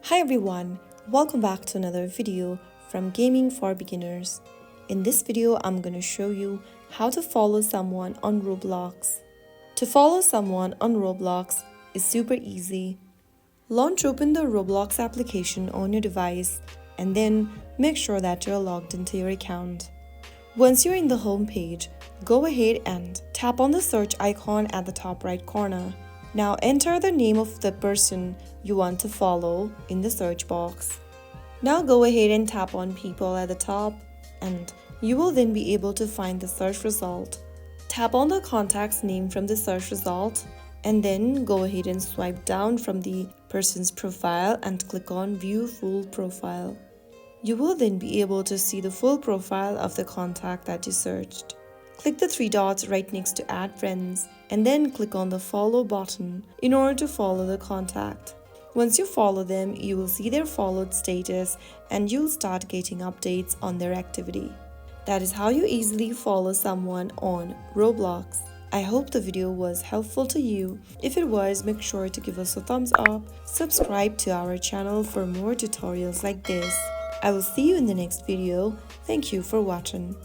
Hi everyone, welcome back to another video from Gaming for Beginners. In this video, I'm going to show you how to follow someone on Roblox. To follow someone on Roblox is super easy. Launch open the Roblox application on your device and then make sure that you're logged into your account. Once you're in the home page, go ahead and tap on the search icon at the top right corner. Now enter the name of the person you want to follow in the search box. Now go ahead and tap on people at the top and you will then be able to find the search result. Tap on the contact's name from the search result and then go ahead and swipe down from the person's profile and click on View Full Profile. You will then be able to see the full profile of the contact that you searched. Click the three dots right next to Add Friends and then click on the Follow button in order to follow the contact. Once you follow them, you will see their followed status and you'll start getting updates on their activity. That is how you easily follow someone on Roblox. I hope the video was helpful to you. If it was, make sure to give us a thumbs up, subscribe to our channel for more tutorials like this. I will see you in the next video. Thank you for watching.